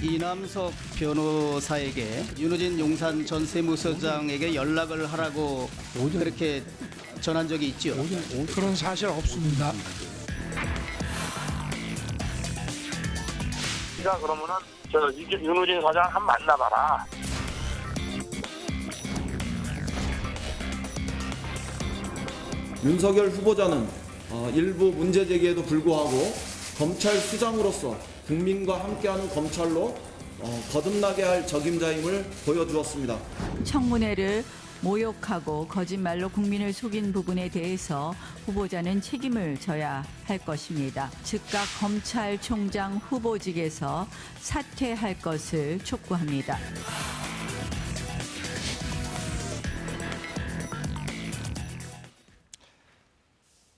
이남석 변호사에게 윤호진 용산 전 세무서장에게 연락을 하라고 그렇게 전한 적이 있죠. 그런 사실 없습니다. 네가 그러면은 저 윤호진 사장 한 만나봐라. 윤석열 후보자는 일부 문제 제기에도 불구하고 검찰 수장으로서 국민과 함께하는 검찰로 거듭나게 할 적임자임을 보여주었습니다. 청문회를 모욕하고 거짓말로 국민을 속인 부분에 대해서 후보자는 책임을 져야 할 것입니다. 즉각 검찰총장 후보직에서 사퇴할 것을 촉구합니다.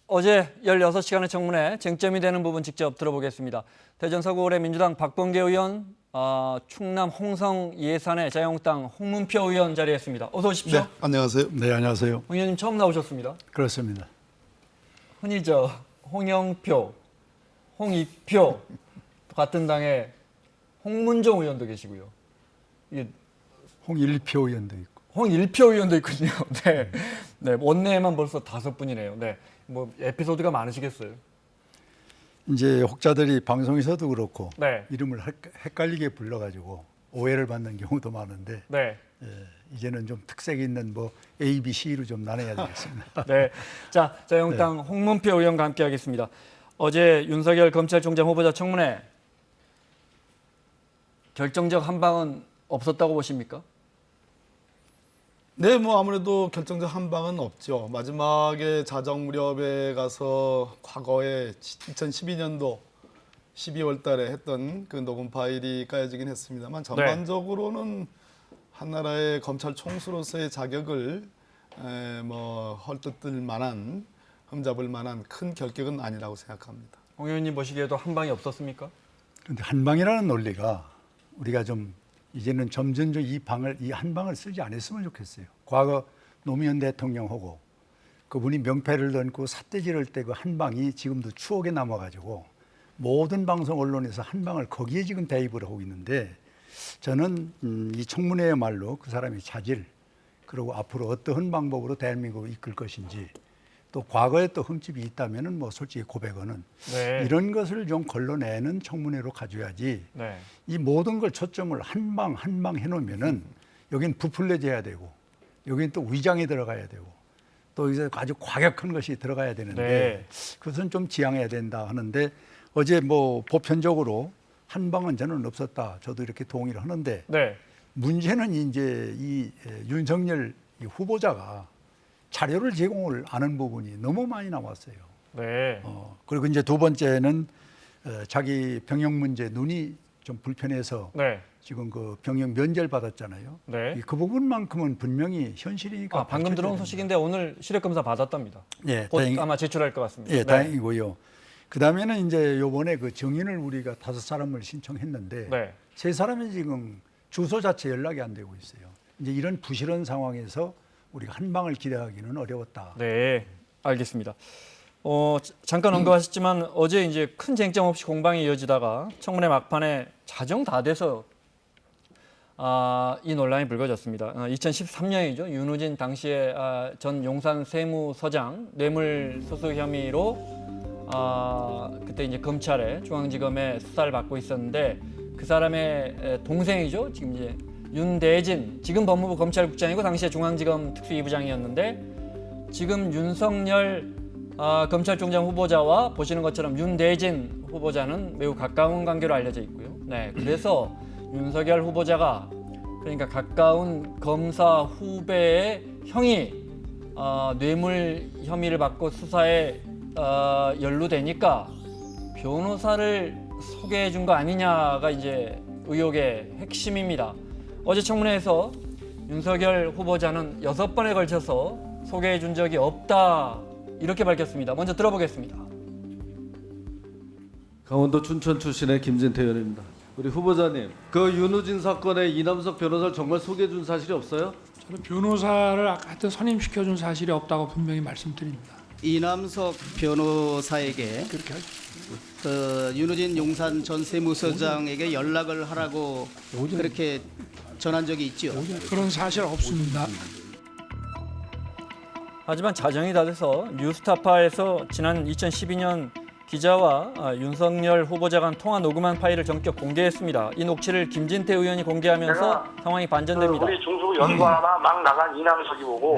어제 16시간의 청문회 쟁점이 되는 부분 직접 들어보겠습니다. 대전 서구을의 민주당 박범계 의원, 충남 홍성 예산의 자유한국당 홍문표 의원 자리했습니다. 어서 오십시오. 네, 안녕하세요. 네, 안녕하세요. 홍 의원님 처음 나오셨습니다. 그렇습니다. 흔히 홍영표, 홍익표 같은 당의 홍문종 의원도 계시고요. 이게 홍일표 의원도 있고. 홍일표 의원도 있군요. 네, 네 원내에만 벌써 5분이네요. 네, 뭐 에피소드가 많으시겠어요. 이제 혹자들이 방송에서도 그렇고 네. 이름을 헷갈리게 불러가지고 오해를 받는 경우도 많은데 네. 이제는 좀 특색 있는 뭐 A, B, C로 좀 나눠야 되겠습니다. 네, 자 자유한국당 홍문표 의원과 함께하겠습니다. 어제 윤석열 검찰총장 후보자 청문회 결정적 한방은 없었다고 보십니까? 네, 뭐 아무래도 결정적 한방은 없죠. 마지막에 자정 무렵에 가서 과거에 2012년도 12월 달에 했던 그 녹음 파일이 까여지긴 했습니다만 전반적으로는 한나라의 검찰 총수로서의 자격을 뭐 헐뜯을 만한, 흠잡을 만한 큰 결격은 아니라고 생각합니다. 홍 의원님 보시기에도 한방이 없었습니까? 그런데 한방이라는 논리가 우리가 좀 이제는 점진적 이 한 방을 쓰지 않았으면 좋겠어요. 과거 노무현 대통령하고 그분이 명패를 던고 삿대질할 때 그 한 방이 지금도 추억에 남아가지고 모든 방송 언론에서 한 방을 거기에 지금 대입을 하고 있는데 저는 이 청문회야말로 그 사람의 자질 그리고 앞으로 어떠한 방법으로 대한민국을 이끌 것인지 또 과거에 또 흠집이 있다면은 뭐 솔직히 고백은 이런 것을 좀 걸러내는 청문회로 가져야지. 이 모든 걸 초점을 한 방 해놓으면은 여긴 부풀려져야 되고 여긴 또 위장에 들어가야 되고 또 이제 아주 과격한 것이 들어가야 되는데 그것은 좀 지양해야 된다 하는데 어제 뭐 보편적으로 한 방은 저는 없었다. 저도 이렇게 동의를 하는데 문제는 이제 이 윤석열 후보자가 자료를 제공을 안 한 부분이 너무 많이 나왔어요. 그리고 이제 두 번째는 자기 병역 문제 눈이 좀 불편해서 지금 그 병역 면제를 받았잖아요. 그 부분만큼은 분명히 현실이니까. 방금 들어온 소식인데 오늘 시력 검사 받았답니다. 곧 아마 제출할 것 같습니다. 예, 다행이고요. 그 다음에는 이제 요번에 그 증인을 우리가 5사람을 신청했는데 3사람이 지금 주소 자체 연락이 안 되고 있어요. 이제 이런 부실한 상황에서 우리가 한 방을 기대하기는 어려웠다. 네, 알겠습니다. 잠깐 언급하셨지만 어제 이제 큰 쟁점 없이 공방이 이어지다가 청문회 막판에 자정 다 돼서 이 논란이 불거졌습니다. 2013년이죠. 윤호진 당시에 전 용산 세무서장 뇌물수수 혐의로 그때 이제 검찰에 중앙지검에 수사를 받고 있었는데 그 사람의 동생이죠. 지금 이제 윤대진 지금 법무부 검찰국장이고 당시에 중앙지검 특수이부장이었는데 지금 윤석열 검찰총장 후보자와 보시는 것처럼 윤대진 후보자는 매우 가까운 관계로 알려져 있고요. 네, 그래서 윤석열 후보자가 그러니까 가까운 검사 후배의 형이 뇌물 혐의를 받고 수사에 연루되니까 변호사를 소개해 준 거 아니냐가 이제 의혹의 핵심입니다. 어제 청문회에서 윤석열 후보자는 6번에 걸쳐서 소개해 준 적이 없다 이렇게 밝혔습니다. 먼저 들어보겠습니다. 강원도 춘천 출신의 김진태 의원입니다. 우리 후보자님, 그 윤호진 사건에 이남석 변호사를 정말 소개해 준 사실이 없어요? 저는 변호사를 하여튼 선임시켜준 사실이 없다고 분명히 말씀드립니다. 이남석 변호사에게 그렇게 하죠. 그 윤호진 용산 전 세무서장에게 연락을 하라고 그렇게 전한 적이 있죠. 그런 사실 없습니다. 하지만 자정이 다 돼서 뉴스타파에서 지난 2012년 기자와 윤석열 후보자 간 통화 녹음한 파일을 전격 공개했습니다. 이 녹취를 김진태 의원이 공개하면서 상황이 반전됩니다. 우리 중수부 연구하나 막 나간 이남석이 보고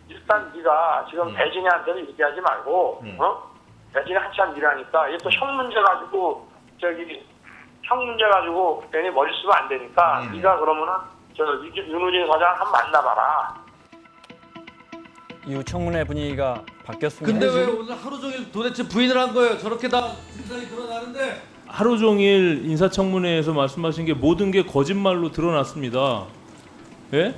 일단 네가 지금 배진이한테는 얘기하지 말고 배진이 한참 일하니까 이게 또 형 문제 가지고 형 문제 가지고 괜히 머리 쓰면 안 되니까 네가 그러면은 윤호진 사장 한번 만나봐라. 이후 청문회 분위기가 바뀌었습니다. 근데 왜 오늘 하루 종일 도대체 부인을 한 거예요? 저렇게 다 진상이 드러나는데. 하루 종일 인사청문회에서 말씀하신 게 모든 게 거짓말로 드러났습니다. 예?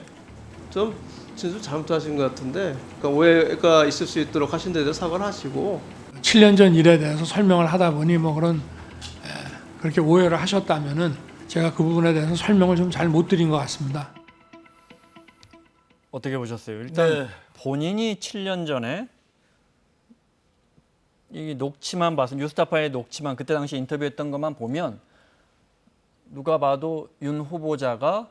좀 진술 잘못하신 것 같은데, 그러니까 오해가 있을 수 있도록 하신 데 대해서 사과를 하시고. 7년 전 일에 대해서 설명을 하다 보니 뭐 그런 그렇게 오해를 하셨다면은 제가 그 부분에 대해서 설명을 좀 잘 못 드린 것 같습니다. 어떻게 보셨어요? 일단 네. 본인이 7년 전에 이 녹취만 봐서 뉴스타파의 녹취만 그때 당시 인터뷰했던 것만 보면 누가 봐도 윤 후보자가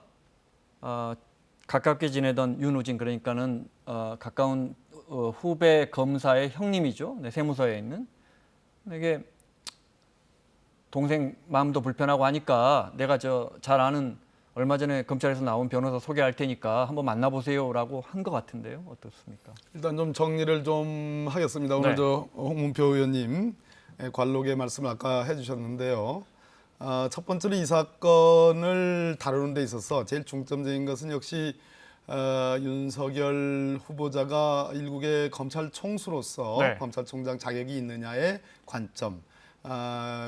가깝게 지내던 윤호진 그러니까는 가까운 후배 검사의 형님이죠. 네, 세무서에 있는. 이게 동생 마음도 불편하고 하니까 내가 잘 아는 얼마 전에 검찰에서 나온 변호사 소개할 테니까 한번 만나보세요라고 한 것 같은데요. 어떻습니까? 일단 좀 정리를 좀 하겠습니다. 오늘 네. 홍문표 의원님 관록의 말씀을 아까 해주셨는데요. 첫 번째로 이 사건을 다루는 데 있어서 제일 중점적인 것은 역시 윤석열 후보자가 일국의 검찰 총수로서 네. 검찰총장 자격이 있느냐의 관점.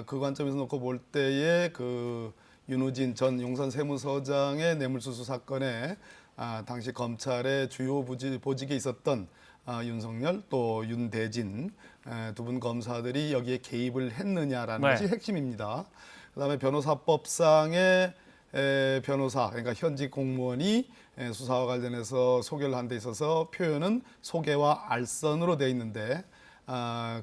그 관점에서 놓고 볼 때에 그 윤호진 전 용산 세무서장의 뇌물수수 사건에 당시 검찰의 주요 보직에 있었던 윤석열 또 윤대진 두 분 검사들이 여기에 개입을 했느냐라는 네. 것이 핵심입니다. 그다음에 변호사법상의 변호사 그러니까 현직 공무원이 수사와 관련해서 소개를 한 데 있어서 표현은 소개와 알선으로 돼 있는데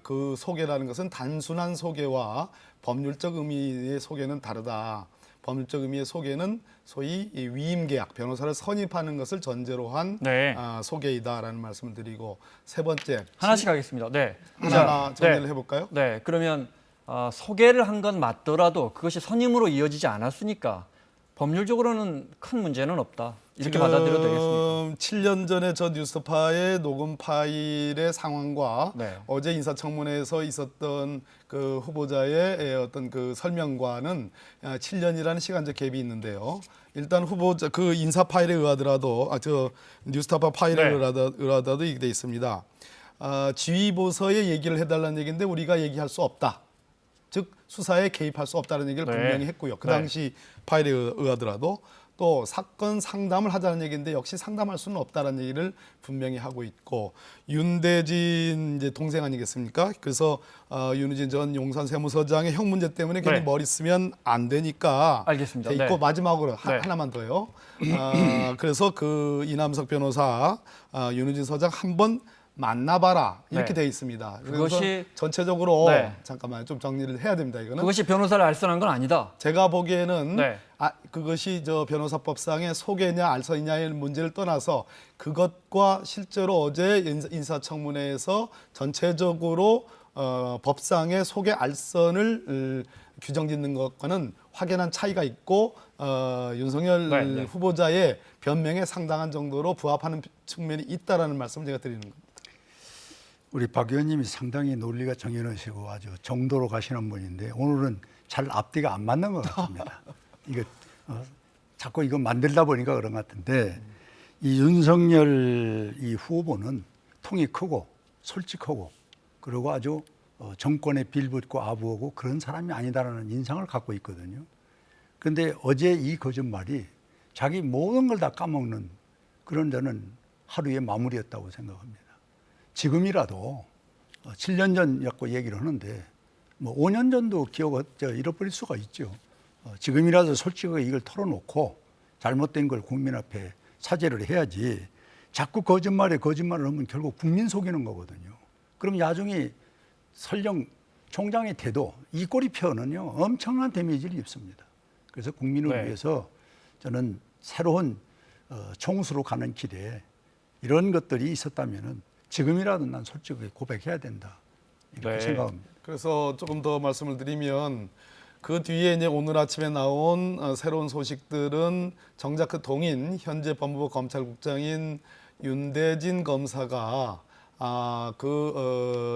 그 소개라는 것은 단순한 소개와 법률적 의미의 소개는 다르다. 법률적 의미의 소개는 소위 위임계약, 변호사를 선임하는 것을 전제로 한 네. 소개이다라는 말씀을 드리고 세 번째 하나씩 하겠습니다. 네. 하나하나 정리를 네. 해볼까요? 네. 그러면 소개를 한 건 맞더라도 그것이 선임으로 이어지지 않았으니까 법률적으로는 큰 문제는 없다. 이렇게 받아들여도 되겠습니까? 7년 전에 저 뉴스타파의 녹음 파일의 상황과 네. 어제 인사청문회에서 있었던 그 후보자의 어떤 그 설명과는 7년이라는 시간적 갭이 있는데요. 일단 후보자 그 인사 파일에 의하더라도 저 뉴스타파 파일에 네. 의하더라도 이게 돼 있습니다. 지휘보서에 얘기를 해달라는 얘기인데 우리가 얘기할 수 없다. 즉 수사에 개입할 수 없다는 얘기를 네. 분명히 했고요. 그 네. 당시 파일에 의하더라도 또 사건 상담을 하자는 얘기인데 역시 상담할 수는 없다는 얘기를 분명히 하고 있고 윤대진 이제 동생 아니겠습니까? 그래서 윤호진 전 용산 세무서장의 형 문제 때문에 괜히 네. 머리 쓰면 안 되니까 알겠습니다. 돼 있고 네. 마지막으로 네. 하나만 더요. 그래서 그 이남석 변호사 윤호진 서장 한번 만나봐라 이렇게 네. 돼 있습니다. 그것이- 그래서 전체적으로 네. 잠깐만 좀 정리를 해야 됩니다. 이거는 그것이 변호사를 알선한 건 아니다. 제가 보기에는 네. 그것이 저 변호사법상의 소개냐 알선이냐의 문제를 떠나서 그것과 실제로 어제 인사청문회에서 전체적으로 법상의 소개 알선을 규정짓는 것과는 확연한 차이가 있고 윤석열 네, 네. 후보자의 변명에 상당한 정도로 부합하는 측면이 있다라는 말씀을 제가 드리는 겁니다. 우리 박 의원님이 상당히 논리가 정연하시고 아주 정도로 가시는 분인데 오늘은 잘 앞뒤가 안 맞는 것 같습니다. 이거 자꾸 이거 만들다 보니까 그런 것 같은데 이 윤석열 이 후보는 통이 크고 솔직하고 그리고 아주 정권에 빌붙고 아부하고 그런 사람이 아니다라는 인상을 갖고 있거든요. 그런데 어제 이 거짓말이 자기 모든 걸 다 까먹는 그런 저는 하루의 마무리였다고 생각합니다. 지금이라도 7년 전이라고 얘기를 하는데 뭐 5년 전도 기억을 잃어버릴 수가 있죠. 지금이라도 솔직하게 이걸 털어놓고 잘못된 걸 국민 앞에 사죄를 해야지 자꾸 거짓말에 거짓말을 하면 결국 국민 속이는 거거든요. 그럼 나중에 설령 총장의 태도, 이 꼬리표는요 엄청난 데미지를 입습니다. 그래서 국민을 네. 위해서 저는 새로운 총수로 가는 길에 이런 것들이 있었다면은 지금이라도 난 솔직하게 고백해야 된다 이렇게 네. 생각합니다. 그래서 조금 더 말씀을 드리면 그 뒤에 이제 오늘 아침에 나온 새로운 소식들은 정작 그 동인 현재 법무부 검찰국장인 윤대진 검사가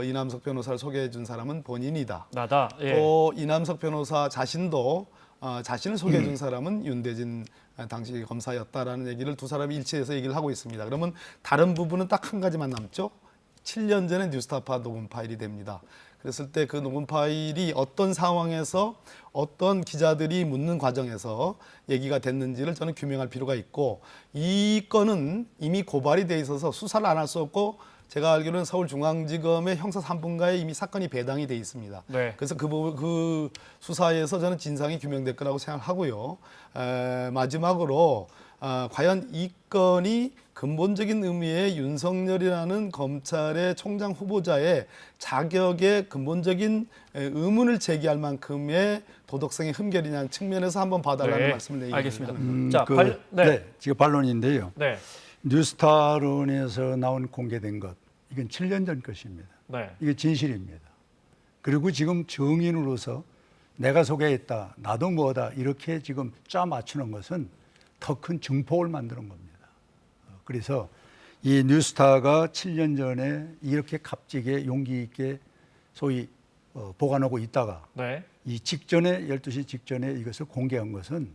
이남석 변호사를 소개해 준 사람은 본인이다. 나다. 예. 또 이남석 변호사 자신도 자신을 소개해 준 사람은 윤대진 당시 검사였다라는 얘기를 두 사람이 일치해서 얘기를 하고 있습니다. 그러면 다른 부분은 딱 한 가지만 남죠. 7년 전에 뉴스타파 녹음 파일이 됩니다. 그랬을 때 그 녹음 파일이 어떤 상황에서 어떤 기자들이 묻는 과정에서 얘기가 됐는지를 저는 규명할 필요가 있고, 이 건은 이미 고발이 돼 있어서 수사를 안 할 수 없고, 제가 알기로는 서울중앙지검의 형사 3분과에 이미 사건이 배당이 돼 있습니다. 네. 그래서 그 수사에서 저는 진상이 규명될 거라고 생각하고요. 마지막으로 과연 이 건이 근본적인 의미의 윤석열이라는 검찰의 총장 후보자의 자격에 근본적인 의문을 제기할 만큼의 도덕성의 흠결이냐는 측면에서 한번 봐달라는 네. 말씀을 드립니다. 알겠습니다. 자, 네, 지금 반론인데요. 네. 뉴스타론에서 나온 공개된 것, 이건 7년 전 것입니다. 네. 이게 진실입니다. 그리고 지금 증인으로서 내가 소개했다, 나도 뭐다 이렇게 지금 짜 맞추는 것은 더 큰 증폭을 만드는 겁니다. 그래서 이 뉴스타가 7년 전에 이렇게 값지게 용기 있게 소위 보관하고 있다가 네. 이 직전에 12시 직전에 이것을 공개한 것은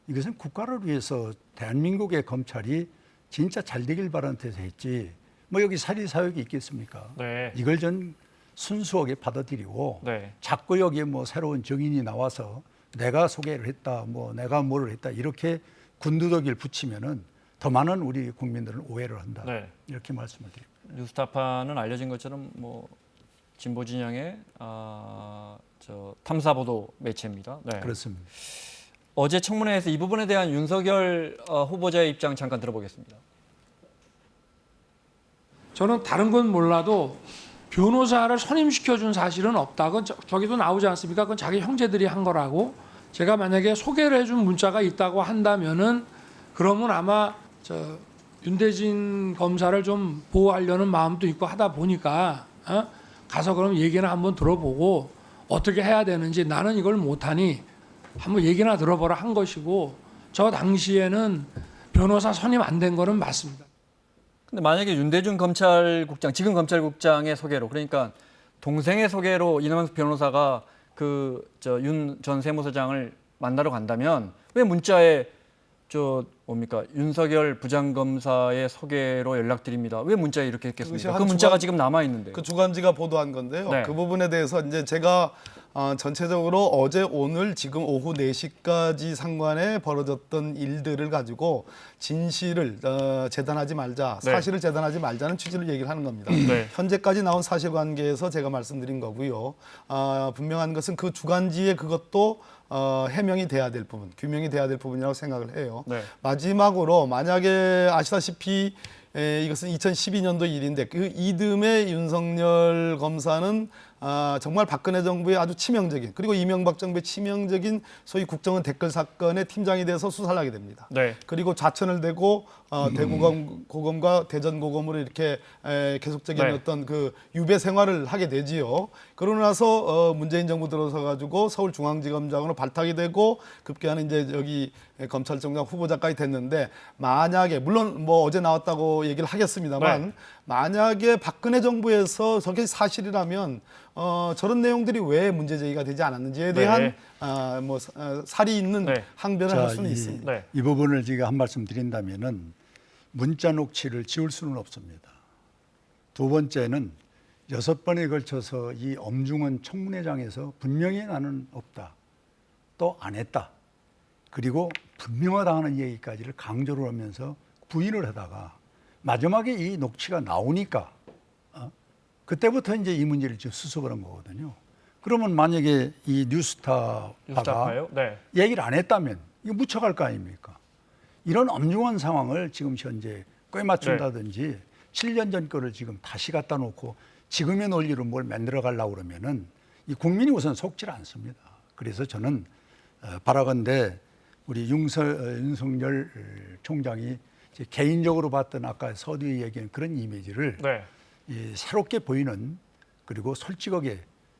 이것은 국가를 위해서 대한민국의 검찰이 진짜 잘 되길 바라는 뜻에서 했지 뭐 여기 사리사욕이 있겠습니까? 네. 이걸 전 순수하게 받아들이고 네. 자꾸 여기에 뭐 새로운 증인이 나와서 내가 소개를 했다, 뭐 내가 뭐를 했다 이렇게 군두더기를 붙이면은 더 많은 우리 국민들은 오해를 한다. 네. 이렇게 말씀을 드립니다. 뉴스타파는 알려진 것처럼 뭐 진보 진영의 탐사 보도 매체입니다. 네. 그렇습니다. 어제 청문회에서 이 부분에 대한 윤석열 후보자의 입장 잠깐 들어보겠습니다. 저는 다른 건 몰라도 변호사를 선임시켜준 사실은 없다. 그건 저기도 나오지 않습니까? 그건 자기 형제들이 한 거라고. 제가 만약에 소개를 해준 문자가 있다고 한다면은 그러면 아마 윤대진 검사를 좀 보호하려는 마음도 있고 하다 보니까 가서 그럼 얘기나 한번 들어보고 어떻게 해야 되는지 나는 이걸 못하니 한번 얘기나 들어보라 한 것이고 저 당시에는 변호사 선임 안 된 거는 맞습니다. 근데 만약에 윤대중 검찰국장, 지금 검찰국장의 소개로, 그러니까 동생의 소개로 이남석 변호사가 윤 전 세무서장을 만나러 간다면 왜 문자에 윤석열 부장검사의 소개로 연락드립니다. 왜 문자에 이렇게 했겠습니까? 그 문자가 지금 남아 있는데. 그 주간지가 보도한 건데요. 네. 그 부분에 대해서 이제 제가 전체적으로 어제 오늘 지금 오후 4시까지 상관에 벌어졌던 일들을 가지고 진실을 재단하지 말자, 네. 사실을 재단하지 말자는 취지를 얘기를 하는 겁니다. 네. 현재까지 나온 사실관계에서 제가 말씀드린 거고요. 분명한 것은 그 주간지에 그것도 해명이 돼야 될 부분, 규명이 돼야 될 부분이라고 생각을 해요. 네. 마지막으로 만약에 아시다시피 이것은 2012년도 일인데 그 이듬해 윤석열 검사는 정말 박근혜 정부의 아주 치명적인, 그리고 이명박 정부의 치명적인 소위 국정원 댓글 사건의 팀장이 돼서 수사를 하게 됩니다. 네. 그리고 좌천을 되고 대구고검과 대전고검으로 이렇게 계속적인 네. 어떤 그 유배 생활을 하게 되지요. 그러고 나서 문재인 정부 들어서 가지고 서울중앙지검장으로 발탁이 되고 급기야는 이제 여기 검찰총장 후보자까지 됐는데, 만약에 물론 뭐 어제 나왔다고 얘기를 하겠습니다만 네. 만약에 박근혜 정부에서 저게 사실이라면 저런 내용들이 왜 문제 제기가 되지 않았는지에 대한 살이 있는 네. 항변을 할 수는 있습니다. 네. 이 부분을 제가 한 말씀 드린다면은 문자 녹취를 지울 수는 없습니다. 두 번째는 6번에 걸쳐서 이 엄중한 청문회장에서 분명히 나는 없다, 또 안 했다, 그리고 분명하다는 얘기까지를 강조를 하면서 부인을 하다가 마지막에 이 녹취가 나오니까 그때부터 이제 이 문제를 좀 수습을 한 거거든요. 그러면 만약에 이 뉴스타파가 뉴스타파요? 네. 얘기를 안 했다면 이거 묻혀갈 거 아닙니까? 이런 엄중한 상황을 지금 현재 꿰맞춘다든지 7년 전 거를 지금 다시 갖다 놓고 지금의 논리로 뭘 만들어 가려고 그러면은 이 국민이 우선 속질 않습니다. 그래서 저는 바라건대 우리 윤석열 총장이 이제 개인적으로 봤던 아까 서두에 얘기한 그런 이미지를 네. 새롭게 보이는 그리고 솔직하게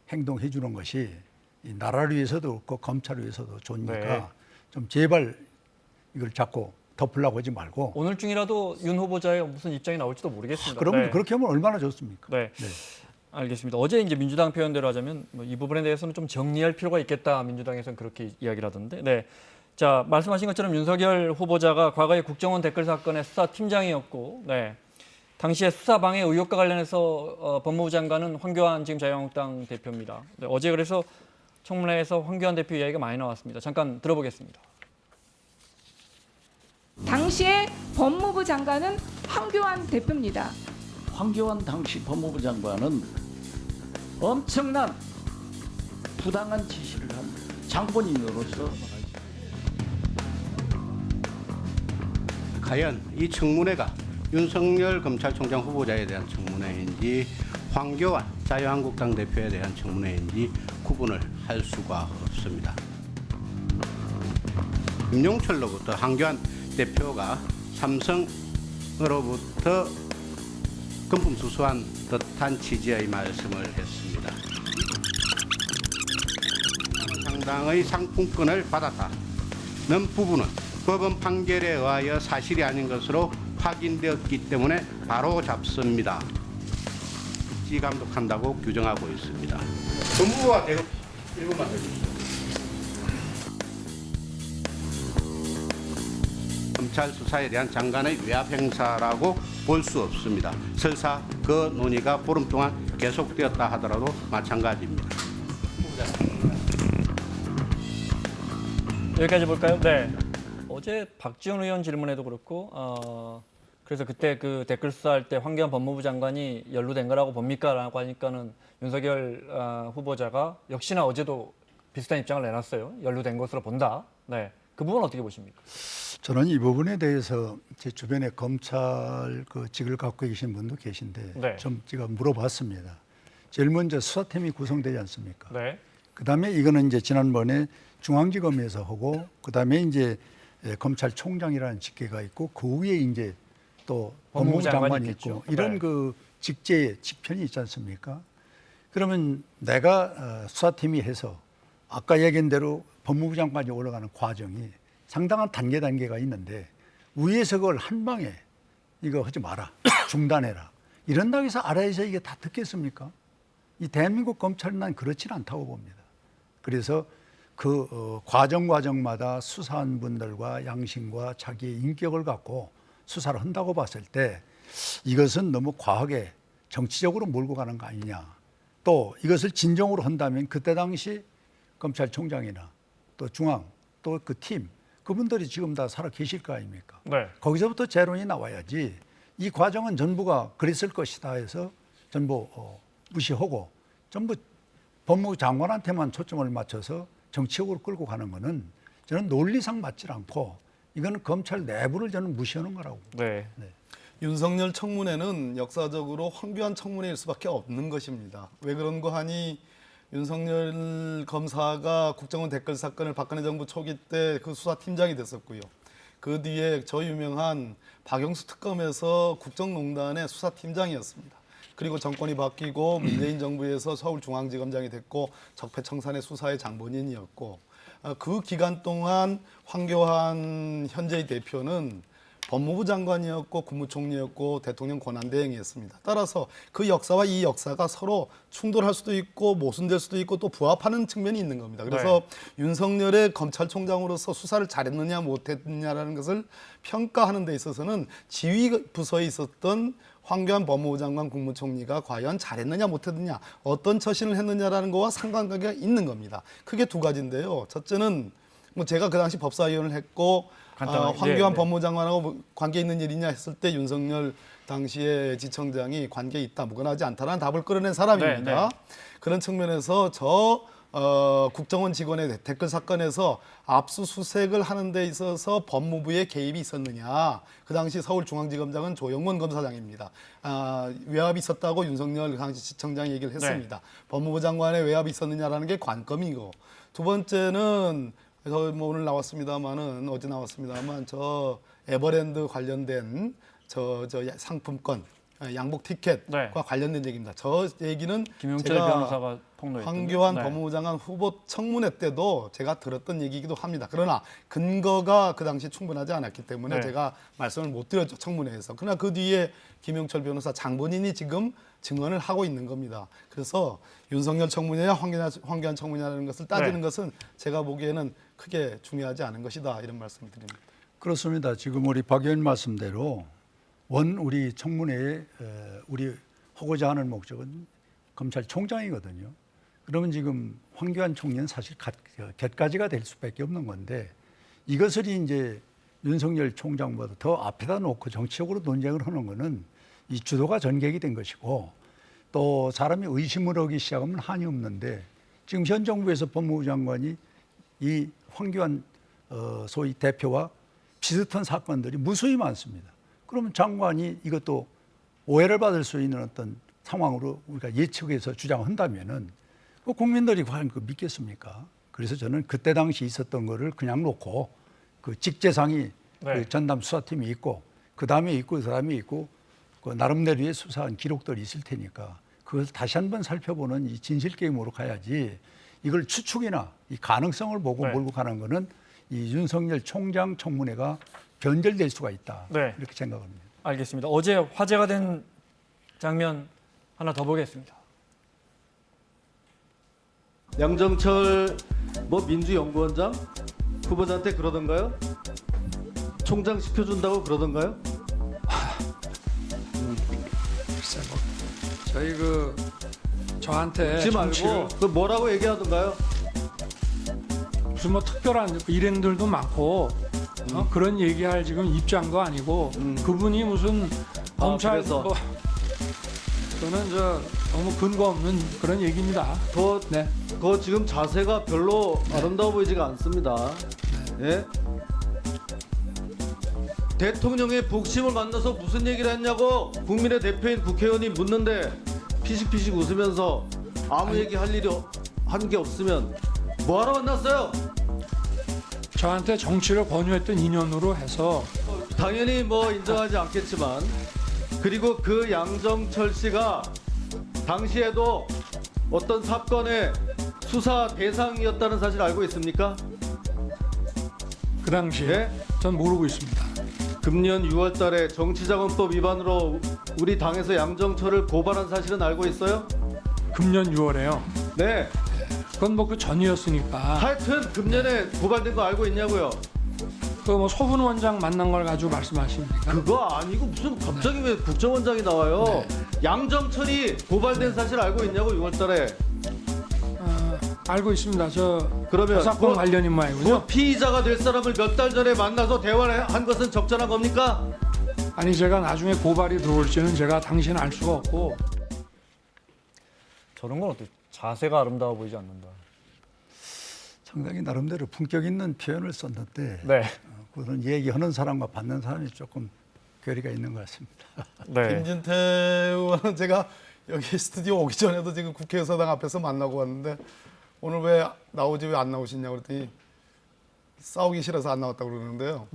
행동해 주는 것이 이 나라를 위해서도 그렇고 검찰을 위해서도 좋으니까 네. 좀 제발 이걸 자꾸 덮으려고 하지 말고 오늘 중이라도 윤 후보자의 무슨 입장이 나올지도 모르겠습니다. 그러면 네. 그렇게 하면 얼마나 좋습니까? 네. 네. 알겠습니다. 어제 이제 민주당 표현대로 하자면 뭐이 부분에 대해서는 좀 정리할 필요가 있겠다. 민주당에서는 그렇게 이야기를 하던데. 네. 자, 말씀하신 것처럼 윤석열 후보자가 과거에 국정원 댓글 사건의 수사팀장이었고, 네. 당시에 수사방해 의혹과 관련해서 법무부 장관은 황교안 지금 자유한국당 대표입니다. 네, 어제 그래서 청문회에서 황교안 대표 이야기가 많이 나왔습니다. 잠깐 들어보겠습니다. 당시에 법무부 장관은 황교안 대표입니다. 황교안 당시 법무부 장관은 엄청난 부당한 지시를 한 장본인으로서 과연 이 청문회가 윤석열 검찰총장 후보자에 대한 청문회인지 황교안 자유한국당 대표에 대한 청문회인지 구분을 할 수가 없습니다. 임용철로부터 황교안 대표가 삼성으로부터 금품 수수한 듯한 취지의 말씀을 했습니다. 상당의 상품권을 받았다는 부분은 법원 판결에 의하여 사실이 아닌 것으로 확인되었기 때문에 바로 잡습니다. 지 감독한다고 규정하고 있습니다. 법무부와 대검 1분만 더 주십시오. 검찰 수사에 대한 장관의 외압 행사라고 볼 수 없습니다. 설사 그 논의가 보름 동안 계속되었다 하더라도 마찬가지입니다. 여기까지 볼까요? 네. 어제 박지원 의원 질문에도 그렇고 그래서 그때 그 댓글 수사할 때 황교안 법무부 장관이 연루된 거라고 봅니까? 라고 하니까는 윤석열 후보자가 역시나 어제도 비슷한 입장을 내놨어요. 연루된 것으로 본다. 네. 그 부분 어떻게 보십니까? 저는 이 부분에 대해서 제 주변에 검찰 그 직을 갖고 계신 분도 계신데 네. 좀 제가 물어봤습니다. 제일 먼저 수사팀이 구성되지 않습니까? 네. 그다음에 이거는 이제 지난번에 중앙지검에서 하고 그다음에 이제 검찰총장이라는 직계가 있고 그 위에 이제 또 법무부 장관이 있고 이런 네. 그 직제의 직편이 있지 않습니까? 그러면 내가 수사팀이 해서 아까 얘기한 대로 법무부 장관이 올라가는 과정이 상당한 단계가 있는데 위에서 그걸 한 방에 이거 하지 마라, 중단해라. 이런다고 해서 아래에서 이게 다 듣겠습니까? 이 대한민국 검찰은 난 그렇지는 않다고 봅니다. 그래서 그 과정마다 수사한 분들과 양심과 자기의 인격을 갖고 수사를 한다고 봤을 때 이것은 너무 과하게 정치적으로 몰고 가는 거 아니냐. 또 이것을 진정으로 한다면 그때 당시 검찰총장이나 또 중앙 또 그 팀 그분들이 지금 다 살아 계실 거 아닙니까? 네. 거기서부터 재론이 나와야지 이 과정은 전부가 그랬을 것이다 해서 전부 무시하고 전부 법무부 장관한테만 초점을 맞춰서 정치적으로 끌고 가는 거는 저는 논리상 맞지 않고 이거는 검찰 내부를 저는 무시하는 거라고. 네. 네. 윤석열 청문회는 역사적으로 황교안 청문회일 수밖에 없는 것입니다. 왜 그런 거 하니 윤석열 검사가 국정원 댓글 사건을 박근혜 정부 초기 때 그 수사팀장이 됐었고요. 그 뒤에 저 유명한 박영수 특검에서 국정농단의 수사팀장이었습니다. 그리고 정권이 바뀌고 문재인 정부에서 서울중앙지검장이 됐고 적폐청산의 수사의 장본인이었고 그 기간 동안 황교안 현재의 대표는 법무부 장관이었고 국무총리였고 대통령 권한대행이었습니다. 따라서 그 역사와 이 역사가 서로 충돌할 수도 있고 모순될 수도 있고 또 부합하는 측면이 있는 겁니다. 그래서 네. 윤석열의 검찰총장으로서 수사를 잘했느냐 못했느냐라는 것을 평가하는 데 있어서는 지휘 부서에 있었던 황교안 법무부 장관 국무총리가 과연 잘했느냐 못했느냐 어떤 처신을 했느냐라는 거와 상관관계가 있는 겁니다. 크게 두 가지인데요. 첫째는 뭐 제가 그 당시 법사위원을 했고 황교안 법무부 장관하고 관계 있는 일이냐 했을 때 윤석열 당시의 지청장이 관계 있다, 무관하지 않다라는 답을 끌어낸 사람입니다. 그런 측면에서 저 국정원 직원의 댓글 사건에서 압수수색을 하는 데 있어서 법무부의 개입이 있었느냐. 그 당시 서울중앙지검장은 조영원 검사장입니다. 외압이 있었다고 윤석열 당시 지청장이 얘기를 했습니다. 법무부 장관의 외압이 있었느냐라는 게 관건이고, 두 번째는 뭐 오늘 나왔습니다만은 어제 나왔습니다만 저 에버랜드 관련된 저 상품권 양복 티켓과 관련된 얘기입니다. 저 얘기는 김용철 제가 변호사가 폭로했던 황교안 법무부 장관 후보 청문회 때도 제가 들었던 얘기이기도 합니다. 그러나 근거가 그 당시 충분하지 않았기 때문에 제가 말씀을 못 드렸죠, 청문회에서. 그러나 그 뒤에 김용철 변호사 장본인이 지금 증언을 하고 있는 겁니다. 그래서 윤석열 청문회냐 황교안 청문회냐는 것을 따지는 것은 제가 보기에는 크게 중요하지 않은 것이다, 이런 말씀을 드립니다. 그렇습니다. 지금 우리 박 의원 말씀대로 우리 청문회에 우리 하고자 하는 목적은 검찰총장이거든요. 그러면 지금 황교안 총리는 사실 곁가지가 될 수밖에 없는 건데, 이것을 이제 윤석열 총장보다 더 앞에다 놓고 정치적으로 논쟁을 하는 것은 이 주도가 전객이 된 것이고, 또 사람이 의심을 하기 시작하면 한이 없는데, 지금 현 정부에서 법무부 장관이 이 황교안 소위 대표와 비슷한 사건들이 무수히 많습니다. 그러면 장관이 이것도 오해를 받을 수 있는 어떤 상황으로 우리가 예측해서 주장한다면은 국민들이 과연 그 믿겠습니까? 그래서 저는 그때 당시 있었던 거를 그냥 놓고 그 직제상이 그 전담 수사팀이 있고 그 다음에 있고 그 사람이 있고 그 나름대로의 수사한 기록들이 있을 테니까 그걸 다시 한번 살펴보는 이 진실 게임으로 가야지, 이걸 추측이나 이 가능성을 보고 몰고 가는 거는 이 윤석열 총장 청문회가 변절될 수가 있다. 이렇게 생각합니다. 알겠습니다. 어제 화제가 된 장면 하나 더 보겠습니다. 양정철 민주연구원장 후보자한테 그러던가요? 총장 시켜준다고 그러던가요? 글쎄 저희 저한테 묻지 말고 그 뭐라고 얘기하던가요? 무슨 특별한 일행들도 많고 그런 얘기할 지금 입장도 아니고 그분이 무슨 검찰 그래서. 저는 너무 근거 없는 그런 얘기입니다. 그거 지금 자세가 별로 아름다워 보이지가 않습니다. 예? 대통령의 복심을 만나서 무슨 얘기를 했냐고 국민의 대표인 국회의원이 묻는데 피식피식 웃으면서 아무 얘기 할 일이 한 게 없으면 뭐하러 만났어요? 저한테 정치를 권유했던 인연으로 해서 당연히 인정하지 않겠지만, 그리고 그 양정철 씨가 당시에도 어떤 사건의 수사 대상이었다는 사실 알고 있습니까? 그 당시에 전 모르고 있습니다. 금년 6월 달에 정치자금법 위반으로 우리 당에서 양정철을 고발한 사실은 알고 있어요? 금년 6월에요. 네. 그건 그 전이었으니까. 하여튼 금년에 고발된 거 알고 있냐고요? 소분 원장 만난 걸 가지고 말씀하십니까? 그거 아니고 무슨 갑자기 왜 국정원장이 나와요? 양정철이 고발된 사실 알고 있냐고 6월 달에. 알고 있습니다. 그러면 사건 관련 인마이군요. 피의자가 될 사람을 몇 달 전에 만나서 대화를 한 것은 적절한 겁니까? 아니 제가 나중에 고발이 들어올지는 제가 당시는 알 수가 없고. 저런 건 어때? 자세가 아름다워 보이지 않는다. 상당히 나름대로 품격 있는 표현을 썼는데 그런 얘기하는 사람과 받는 사람이 조금 괴리가 있는 것 같습니다. 김진태 의원은 제가 여기 스튜디오 오기 전에도 지금 국회의사당 앞에서 만나고 왔는데 오늘 왜 나오지 왜 안 나오시냐고 그랬더니 싸우기 싫어서 안 나왔다고 그러는데요.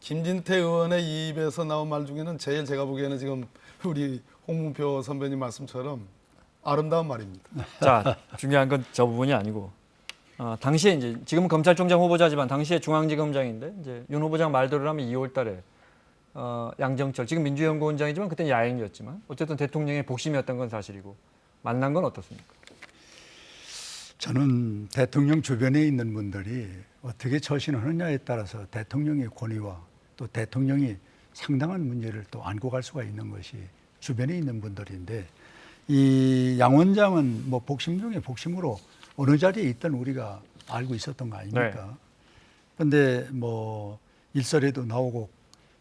김진태 의원의 입에서 나온 말 중에는 제일 제가 보기에는 지금 우리 홍문표 선배님 말씀처럼 아름다운 말입니다. 자, 중요한 건 저 부분이 아니고 당시에 이제 지금은 검찰총장 후보자지만 당시에 중앙지검장인데 이제 윤 후보장 말대로 하면 2월달에 양정철 지금 민주연구원장이지만 그때는 야행이었지만 어쨌든 대통령의 복심이었던 건 사실이고 만난 건 어떻습니까? 저는 대통령 주변에 있는 분들이 어떻게 처신하느냐에 따라서 대통령의 권위와 또 대통령이 상당한 문제를 또 안고 갈 수가 있는 것이 주변에 있는 분들인데, 이 양 원장은 복심 중에 복심으로 어느 자리에 있던 우리가 알고 있었던 거 아닙니까? 그런데 일설에도 나오고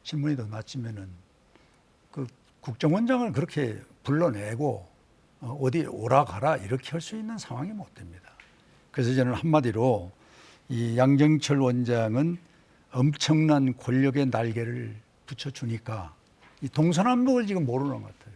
신문에도 났지만은 그 국정원장을 그렇게 불러내고 어디 오라 가라 이렇게 할 수 있는 상황이 못 됩니다. 그래서 저는 한마디로 이 양정철 원장은 엄청난 권력의 날개를 붙여주니까 이 동서남북을 지금 모르는 것 같아요.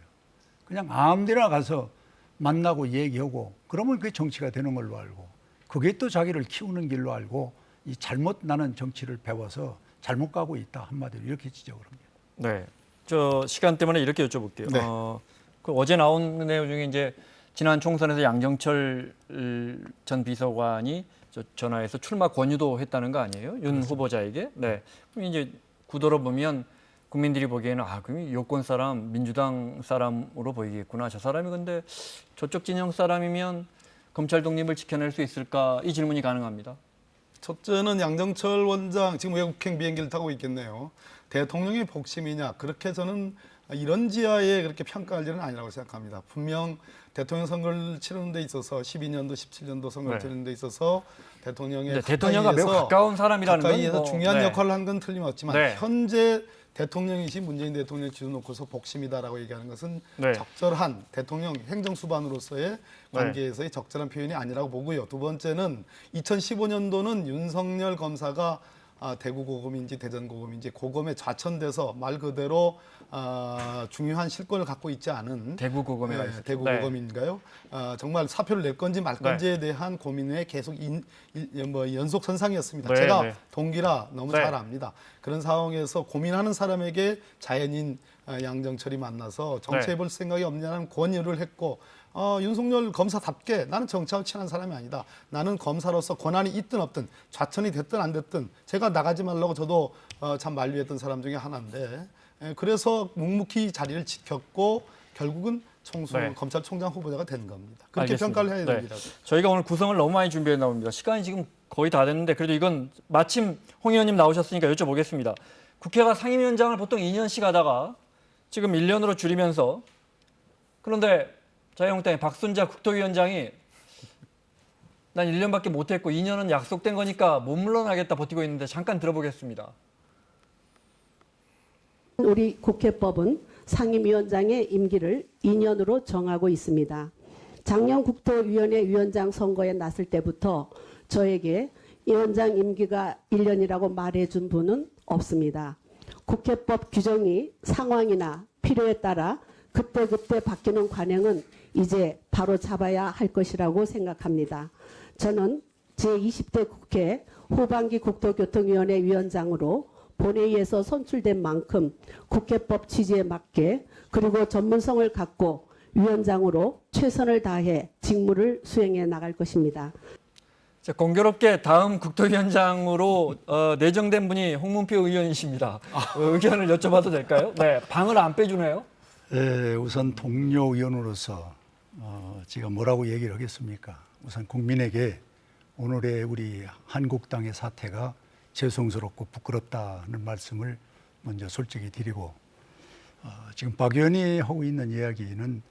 그냥 아무데나 가서 만나고 얘기하고 그러면 그게 정치가 되는 걸로 알고 그게 또 자기를 키우는 길로 알고 이 잘못 나는 정치를 배워서 잘못 가고 있다 한마디로 이렇게 지적을 합니다. 네, 저 시간 때문에 이렇게 여쭤볼게요. 네. 그 어제 나온 내용 중에 이제 지난 총선에서 양정철 전 비서관이 전화해서 출마 권유도 했다는 거 아니에요? 윤 후보자에게. 네. 그럼 이제 구도로 보면 국민들이 보기에는 그럼 여권 사람, 민주당 사람으로 보이겠구나. 저 사람이 근데 저쪽 진영 사람이면 검찰 독립을 지켜낼 수 있을까? 이 질문이 가능합니다. 첫째는 양정철 원장 지금 외국행 비행기를 타고 있겠네요. 대통령의 복심이냐? 그렇게 저는 이런 지하에 그렇게 평가할 일은 아니라고 생각합니다. 분명 대통령 선거를 치르는 데 있어서 12년도, 17년도 선거를 치르는 데 있어서 대통령의 대통령과 매우 가까운 사람이라는 건 가까이에서 뭐, 중요한 역할을 한 건 틀림없지만 네. 현재 대통령이신 문재인 대통령을 기준 놓고서 복심이다라고 얘기하는 것은 네. 적절한 대통령 행정수반으로서의 관계에서의 적절한 표현이 아니라고 보고요. 두 번째는 2015년도는 윤석열 검사가 대구 고검인지 대전 고검인지 고검에 좌천돼서 말 그대로 중요한 실권을 갖고 있지 않은 대구 고검에 있었죠. 대구 네. 고검인가요? 정말 사표를 낼 건지 말 건지에 대한 고민의 계속 연속선상이었습니다. 네, 제가 네. 동기라 너무 네. 잘 압니다. 그런 상황에서 고민하는 사람에게 자연인 양정철이 만나서 정치해볼 생각이 없냐는 권유를 했고 윤석열 검사답게 나는 정치하고 친한 사람이 아니다. 나는 검사로서 권한이 있든 없든 좌천이 됐든 안 됐든 제가 나가지 말라고 저도 참 만류했던 사람 중에 하나인데 그래서 묵묵히 자리를 지켰고 결국은 검찰총장 후보자가 된 겁니다. 그렇게 알겠습니다. 평가를 해야 됩니다. 저희가 오늘 구성을 너무 많이 준비해 나옵니다. 시간이 지금 거의 다 됐는데 그래도 이건 마침 홍 의원님 나오셨으니까 여쭤보겠습니다. 국회가 상임위원장을 보통 2년씩 하다가 지금 1년으로 줄이면서 그런데 자유한국당의 박순자 국토위원장이 난 1년밖에 못했고 2년은 약속된 거니까 못 물러나겠다 버티고 있는데 잠깐 들어보겠습니다. 우리 국회법은 상임위원장의 임기를 2년으로 정하고 있습니다. 작년 국토위원회 위원장 선거에 나설 때부터 저에게 위원장 임기가 1년이라고 말해준 분은 없습니다. 국회법 규정이 상황이나 필요에 따라 그때그때 바뀌는 관행은 이제 바로 잡아야 할 것이라고 생각합니다. 저는 제20대 국회 후반기 국토교통위원회 위원장으로 본회의에서 선출된 만큼 국회법 취지에 맞게 그리고 전문성을 갖고 위원장으로 최선을 다해 직무를 수행해 나갈 것입니다. 자, 공교롭게 다음 국토위원장으로 내정된 분이 홍문표 의원이십니다. 의견을 여쭤봐도 될까요? 네, 방을 안 빼주네요. 네, 우선 동료 의원으로서 제가 뭐라고 얘기를 하겠습니까? 우선 국민에게 오늘의 우리 한국당의 사태가 죄송스럽고 부끄럽다는 말씀을 먼저 솔직히 드리고 지금 박 의원이 하고 있는 이야기는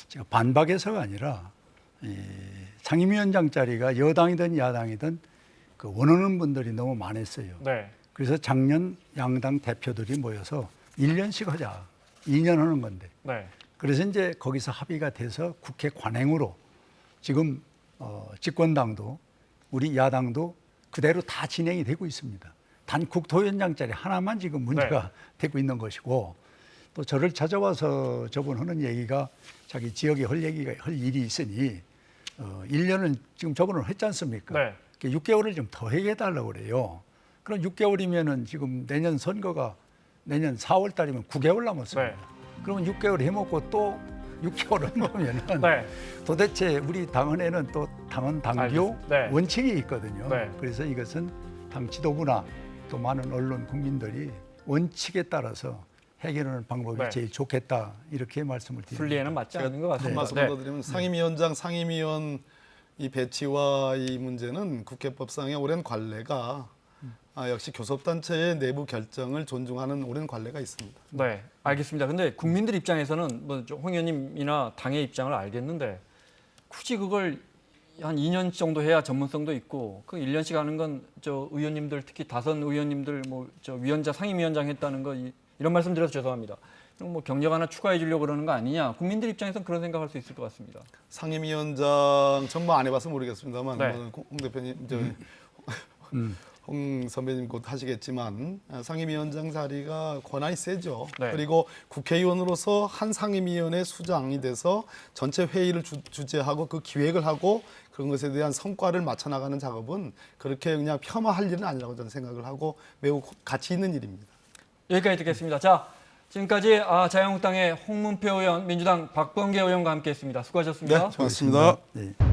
제가 반박해서가 아니라 상임위원장 자리가 여당이든 야당이든 그 원하는 분들이 너무 많았어요. 네. 그래서 작년 양당 대표들이 모여서 1년씩 하자. 2년 하는 건데. 네. 그래서 이제 거기서 합의가 돼서 국회 관행으로 지금 집권당도 우리 야당도 그대로 다 진행이 되고 있습니다. 단 국토위원장 자리 하나만 지금 문제가 되고 있는 것이고 또 저를 찾아와서 저번 하는 얘기가 자기 지역에 할 일이 있으니 1년은 지금 저번을 했지 않습니까? 네. 6개월을 좀 더 해달라고 그래요. 그럼 6개월이면은 지금 내년 선거가 내년 4월 달이면 9개월 남았습니다. 그러면 6개월 해먹고 또 6개월 한다면은 도대체 우리 당헌에는 또 당헌 당규 원칙이 있거든요. 그래서 이것은 당 지도부나 또 많은 언론 국민들이 원칙에 따라서 해결하는 방법이 제일 좋겠다 이렇게 말씀을 드립니다. 순리에는 맞지 않는 것 같습니다. 한 말씀 더 드리면 상임위원장, 상임위원 이 배치와 이 문제는 국회법상의 오랜 관례가 역시 교섭단체의 내부 결정을 존중하는 오랜 관례가 있습니다. 네, 알겠습니다. 근데 국민들 입장에서는 뭐 홍 의원님이나 당의 입장을 알겠는데 굳이 그걸 한 2년 정도 해야 전문성도 있고 그 1년씩 하는 건 저 의원님들 특히 다선 의원님들 뭐 저 위원장 상임위원장 했다는 거 이런 말씀 드려서 죄송합니다. 그럼 뭐 경력 하나 추가해 주려고 그러는 거 아니냐. 국민들 입장에서는 그런 생각할 수 있을 것 같습니다. 상임위원장 정말 안 해봐서 모르겠습니다만 네. 홍 대표님, 홍 선배님 곧 하시겠지만 상임위원장 자리가 권한이 세죠. 네. 그리고 국회의원으로서 한 상임위원회 수장이 돼서 전체 회의를 주재하고 그 기획을 하고 그런 것에 대한 성과를 맞춰 나가는 작업은 그렇게 그냥 폄하할 일은 아니라고 저는 생각을 하고 매우 가치 있는 일입니다. 여기까지 듣겠습니다. 자, 지금까지 자유한국당의 홍문표 의원, 민주당 박범계 의원과 함께했습니다. 수고하셨습니다. 네, 고맙습니다. 네.